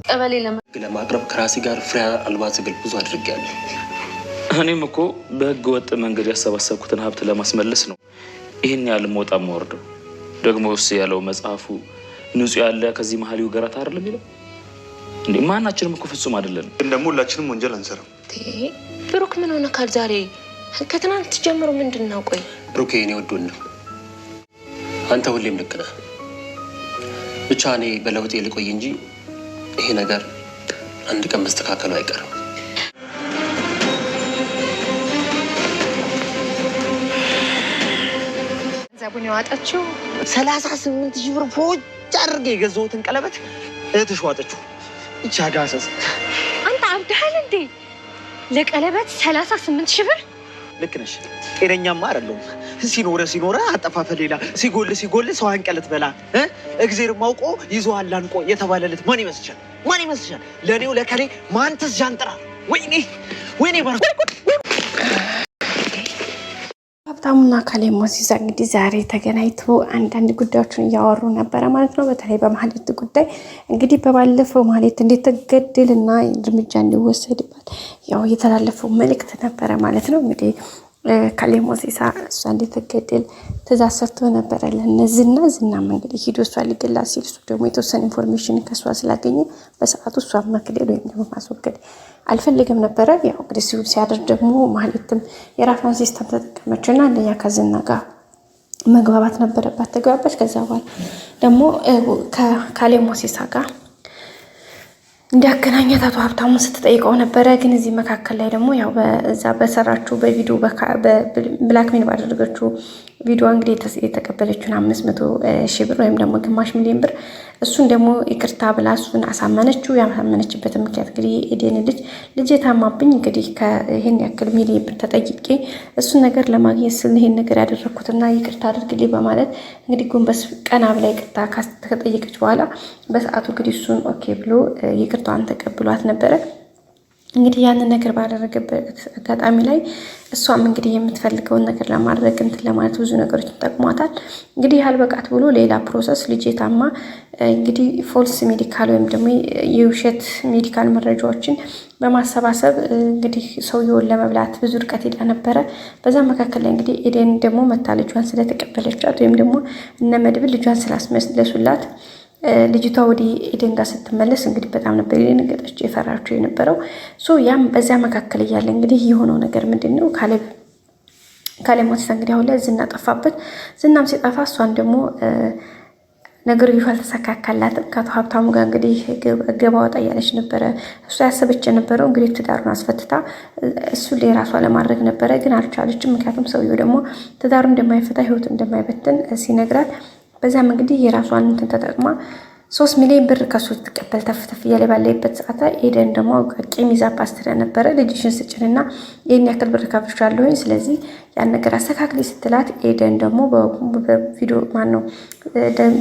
ቀበሌ ለማቅረብ ከራሴ ጋር ፍሬ አልባ ትግል ብዙ አድርጌያለሁ። እኔም እኮ በህገ ወጥ መንገድ ያሰባሰብኩትን ሀብት ለማስመለስ ነው ይህን ያህል ሞጣ የምወርደው። ደግሞ እሱ ያለው መጽሐፉ ንጹህ ያለ ከዚህ መሀል ይውገራት አይደለም የሚለው እንዴ? ማናችንም እኮ ፍጹም አይደለም። ግን ደግሞ ሁላችንም ወንጀል አንሰራም። ብሩክ ምን ሆነ ካል ዛሬ ከትናንት ጀምሮ ምንድን ነው? ቆይ ብሩክ የኔ ወዶን ነው። አንተ ሁሌም ልክ ነህ። ብቻ እኔ በለውጤ ልቆይ እንጂ ይሄ ነገር አንድ ቀን መስተካከሉ አይቀርም። ገንዘቡን ያወጣችው 38,000 ብር ፎጭ አድርጌ የገዛሁትን ቀለበት እህትሽ ዋጠችው። ይቻ ጋሰስ አንተ አብደሃል እንዴ? ለቀለበት 38,000 ብር? ልክ ነሽ። ጤነኛማ አይደለሁም። ሲኖረ አጠፋፈ ሌላ ሲጎል ሰው አንቀለት በላ እግዜር ማውቆ ይዞሃል አንቆ የተባለለት ማን ይመስልሻል? ለኔው ለከሌ ማንተስ ጃንጥራ ወይኔ ባርኩ ሀብታሙና ካሌብ ሞሲሳ እንግዲህ ዛሬ ተገናኝቶ አንዳንድ ጉዳዮችን እያወሩ ነበረ ማለት ነው። በተለይ በማህሌት ጉዳይ እንግዲህ በባለፈው ማህሌት እንድትገደልና እርምጃ እንዲወሰድባት ያው የተላለፈው መልእክት ነበረ ማለት ነው። እንግዲህ ካሌብ ሞሲሳ እሷ እንድትገደል ትእዛዝ ሰጥቶ ነበረ ለነዝና ዝናም እንግዲህ ሂዶ እሷ ሊገላት ሲል እሱ ደግሞ የተወሰነ ኢንፎርሜሽን ከእሷ ስላገኘ በሰዓቱ እሷ መክደል ወይም ደግሞ ማስወገድ አልፈልግም ነበረ። ያው እንግዲህ ሲያደርግ ደግሞ ማህሌትም የራሷን ሲስተም ተጠቀመችና አንደኛ ከዝና ጋር መግባባት ነበረባት፣ ተግባባች። ከዛ በኋላ ደግሞ ከካሌብ ሞሲሳ ጋር እንዲያገናኛት አቶ ሀብታሙን ስትጠይቀው ነበረ። ግን እዚህ መካከል ላይ ደግሞ ያው በዛ በሰራችው በቪዲዮ ብላክሜል ባደረገችው ቪዲዮ እንግዲህ የተቀበለችውን 500,000 ብር ወይም ደግሞ ግማሽ ሚሊዮን ብር እሱን ደግሞ ይቅርታ ብላ እሱን አሳመነችው። ያሳመነችበት ምክንያት እንግዲህ ኤዴን ልጅ የታማብኝ እንግዲህ ይሄን ያክል ሚሊዮን ብር ተጠይቄ እሱን ነገር ለማግኘት ስል ይሄን ነገር ያደረኩትና ይቅርታ አድርግልኝ በማለት እንግዲህ ጎንበስ ቀና ብላ ይቅርታ ከጠየቀች በኋላ በሰዓቱ እንግዲህ እሱን ኦኬ ብሎ ይቅርታዋን ተቀብሏት ነበረ። እንግዲህ ያንን ነገር ባደረገበት አጋጣሚ ላይ እሷም እንግዲህ የምትፈልገውን ነገር ለማድረግ እንትን ለማለት ብዙ ነገሮች ተጠቅሟታል። እንግዲህ ያልበቃት ብሎ ሌላ ፕሮሰስ ልጅ የታማ እንግዲህ ፎልስ ሜዲካል ወይም ደግሞ የውሸት ሜዲካል መረጃዎችን በማሰባሰብ እንግዲህ ሰውየውን ለመብላት ብዙ ርቀት ሄዳ ነበረ። በዛ መካከል ላይ እንግዲህ ኤዴን ደግሞ መታ ልጇን ስለተቀበለቻት ወይም ደግሞ እነ መድብል ልጇን ስላስመለሱላት ልጅቷ ወደ ኤደን ጋር ስትመለስ እንግዲህ በጣም ነበር የደነገጠችው የፈራችው የነበረው። ያም በዚያ መካከል እያለ እንግዲህ የሆነው ነገር ምንድን ነው? ካሌብ ሞሲሳ እንግዲህ አሁን ላይ ዝና ጠፋበት። ዝናም ሲጠፋ እሷን ደግሞ ነገሩ አልተሳካላትም። ከአቶ ሀብታሙ ጋር እንግዲህ ገባ ወጣ እያለች ነበረ። እሷ ያሰበች የነበረው እንግዲህ ትዳሩን አስፈትታ እሱ ለራሷ ለማድረግ ነበረ፣ ግን አልቻለችም። ምክንያቱም ሰውየው ደግሞ ትዳሩ እንደማይፈታ ህይወቱ እንደማይበትን ሲነግራት በዛም እንግዲህ የራሷን እንትን ተጠቅማ 3 ሚሊዮን ብር ከሱ ተቀበል ተፍተፍ እያለ ባለበት ሰዓት ኤደን ደግሞ ቂም ይዛ ፓስተር ነበረ። ልጅሽን ስጭንና ይሄን ያክል ብር ከፍሻለሁኝ፣ ስለዚህ ያን ነገር አስተካክሊ ስትላት ኤደን ደግሞ በቪዲዮ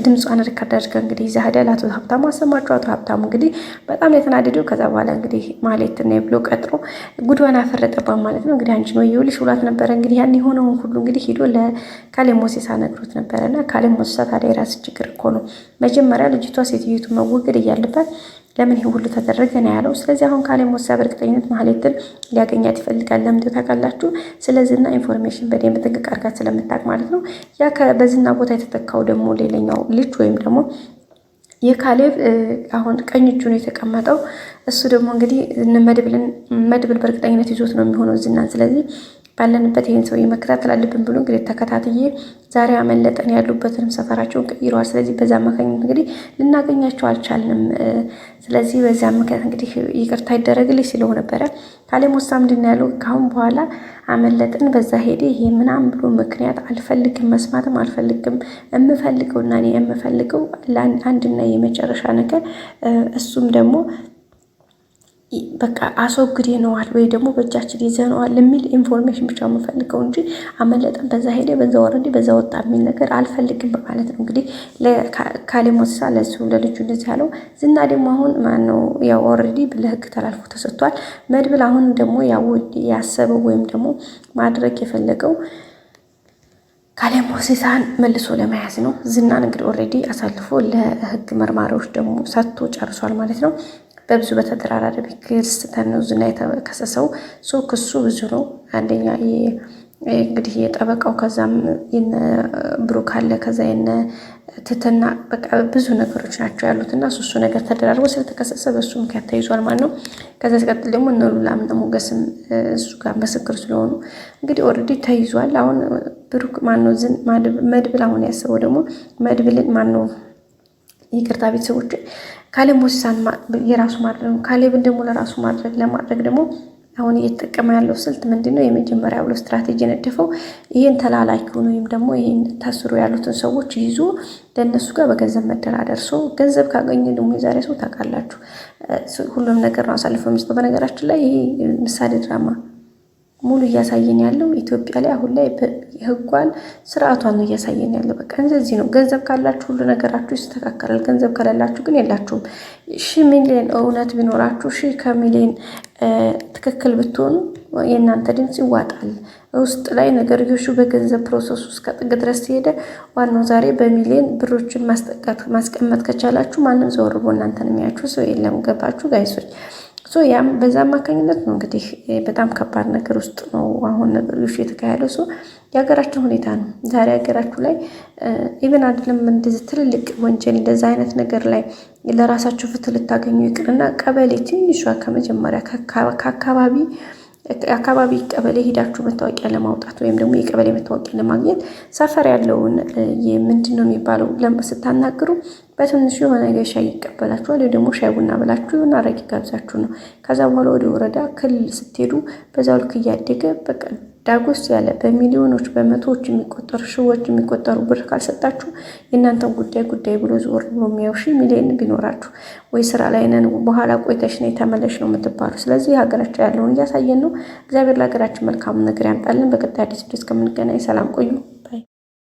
ድምጿን ሪከርድ አድርጋ እንግዲህ ይዛ ሄዳ ለአቶ ሀብታሙ አሰማቸው። አቶ ሀብታሙ እንግዲህ በጣም የተናደደው ከዛ በኋላ እንግዲህ ማህሌት ነው ብሎ ቀጥሮ ጉድዋን አፈረጠባት ማለት ነው። እንግዲህ አንቺ ነው ይውልሽ ብሏት ነበረ። እንግዲህ ያን የሆነውን ሁሉ እንግዲህ ሄዶ ለካሌብ ሞሲሳ ነግሮት ነበረና ካሌብ ሞሲሳ ታዲያ የራስ ችግር እኮ ነው መጀመሪያ ልጅቷ ሴትዮቱ መወገድ እያለባት ለምን ይሄ ሁሉ ተደረገ ነው ያለው። ስለዚህ አሁን ካሌብ ሞሲሳ በእርግጠኝነት ማህሌትን ሊያገኛት ይፈልጋል። ለምን ታውቃላችሁ? ስለዚህና ኢንፎርሜሽን በደንብ ጥንቅቅ አድርጋ ስለምታውቅ ማለት ነው። ያ በዝና ቦታ የተተካው ደግሞ ሌላኛው ልጅ ወይም ደግሞ የካሌብ አሁን ቀኝ እጁ ነው የተቀመጠው። እሱ ደግሞ እንግዲህ መድብል በእርግጠኝነት ይዞት ነው የሚሆነው ዝናን። ስለዚህ ባለንበት ይሄን ሰው መከታተል አለብን ብሎ እንግዲህ ተከታትዬ ዛሬ አመለጠን ያሉበትንም ሰፈራቸውን ቀይረዋል። ስለዚህ በዛ አማካኝነት እንግዲህ ልናገኛቸው አልቻልንም። ስለዚህ በዛ ምክንያት እንግዲህ ይቅርታ ይደረግልኝ ሲለው ነበረ። ካሌብ ሞሲሳ ምንድን ያለው ካሁን በኋላ አመለጥን በዛ ሄደ ይሄ ምናምን ብሎ ምክንያት አልፈልግም፣ መስማትም አልፈልግም። የምፈልገውና እኔ የምፈልገው አንድና የመጨረሻ ነገር እሱም ደግሞ በቃ አስወግደነዋል ወይ ደግሞ በእጃችን ይዘነዋል የሚል ኢንፎርሜሽን ብቻ የምፈልገው እንጂ አመለጠን በዛ ሄደ በዛ ወረደ በዛ ወጣ የሚል ነገር አልፈልግም በማለት ነው እንግዲህ ለካሌብ ሞሲሳ ለልጁ እንደዚህ ያለው። ዝና ደግሞ አሁን ማነው ያው ኦልሬዲ ለህግ ተላልፎ ተሰጥቷል። መድብል አሁን ደግሞ ያው ያሰበው ወይም ደግሞ ማድረግ የፈለገው ካሌብ ሞሲሳን መልሶ ለመያዝ ነው። ዝናን እንግዲህ ኦልሬዲ አሳልፎ ለህግ መርማሪዎች ደግሞ ሰጥቶ ጨርሷል ማለት ነው። በብዙ በተደራራቢ ክስ ተነዙና የተከሰሰው ክሱ ብዙ ነው። አንደኛ እንግዲህ የጠበቃው ከዛም የነ ብሩክ አለ ከዛ የነ ትትና በቃ ብዙ ነገሮች ናቸው ያሉት እና እሱ ነገር ተደራርቦ ስለተከሰሰ በሱ ምክንያት ተይዟል ማለት ነው። ከዛ ሲቀጥል ደግሞ እነ ሉላም ሞገስም እሱ ጋር ምስክር ስለሆኑ እንግዲህ ኦልሬዲ ተይዟል። አሁን ብሩክ ማነው መድብል አሁን ያሰበው ደግሞ መድብልን ማነው ይቅርታ ቤተሰቦች ካሌብ ሞሲሳን የራሱ ማድረግ ካሌብን ደግሞ ለራሱ ለማድረግ ደግሞ አሁን እየተጠቀመ ያለው ስልት ምንድነው? የመጀመሪያ ብሎ ስትራቴጂ ነደፈው። ይሄን ተላላኪውን ወይም ደግሞ ይሄን ታስሩ ያሉትን ሰዎች ይዞ ለነሱ ጋር በገንዘብ መደራደር ገንዘብ ካገኘ ደግሞ የዛሬ ሰው ታውቃላችሁ ሁሉም ነገር ነው አሳልፎ የሚሰጠው። በነገራችን ላይ ይሄ ምሳሌ ድራማ ሙሉ እያሳየን ያለው ኢትዮጵያ ላይ አሁን ላይ ህጓን ስርዓቷን ነው እያሳየን ያለው። በቃ እንደዚህ ነው። ገንዘብ ካላችሁ ሁሉ ነገራችሁ ይስተካከላል። ገንዘብ ከሌላችሁ ግን የላችሁም። 1,000 ሚሊዮን እውነት ቢኖራችሁ 1,000 ከሚሊዮን ትክክል ብትሆኑ የእናንተ ድምፅ ይዋጣል። ውስጥ ላይ ነገርዮሹ በገንዘብ ፕሮሰስ ውስጥ ከጥግ ድረስ ሲሄደ ዋናው ዛሬ በሚሊዮን ብሮችን ማስቀመጥ ከቻላችሁ ማንም ዘወር ብሎ እናንተን የሚያችሁ ሰው የለም። ገባችሁ ጋይሶች? ያም በዛ አማካኝነት ነው እንግዲህ በጣም ከባድ ነገር ውስጥ ነው አሁን ነገርዮሹ የተካሄደው። የሀገራችን ሁኔታ ነው ዛሬ ሀገራችሁ ላይ ኢቨን አይደለም እንደዚህ ትልልቅ ወንጀል እንደዛ አይነት ነገር ላይ ለራሳችሁ ፍትህ ልታገኙ ይቅርና ቀበሌ ትንሿ ከመጀመሪያ አካባቢ ቀበሌ ሄዳችሁ መታወቂያ ለማውጣት ወይም ደግሞ የቀበሌ መታወቂያ ለማግኘት ሰፈር ያለውን ምንድነው የሚባለው ስታናግሩ በትንሹ የሆነ ሻይ ይቀበላችኋል ወይ ደግሞ ሻይ ቡና ብላችሁ የሆነ አረቂ ጋብዛችሁ ነው። ከዛ በኋላ ወደ ወረዳ ክልል ስትሄዱ በዛው ልክ እያደገ በቃ ዳጎስ ያለ በሚሊዮኖች በመቶዎች የሚቆጠሩ ሺዎች የሚቆጠሩ ብር ካልሰጣችሁ የእናንተን ጉዳይ ብሎ ዞር ብሎ የሚያው 1,000 ሚሊዮን ቢኖራችሁ ወይ ስራ ላይ ነን በኋላ ቆይተሽ ነው የተመለሽ ነው የምትባሉ። ስለዚህ ሀገራችን ያለውን እያሳየን ነው። እግዚአብሔር ለሀገራችን መልካም ነገር ያምጣልን። በቀጣይ አዲስ ቪዲዮ እስከምንገናኝ ሰላም ቆዩ።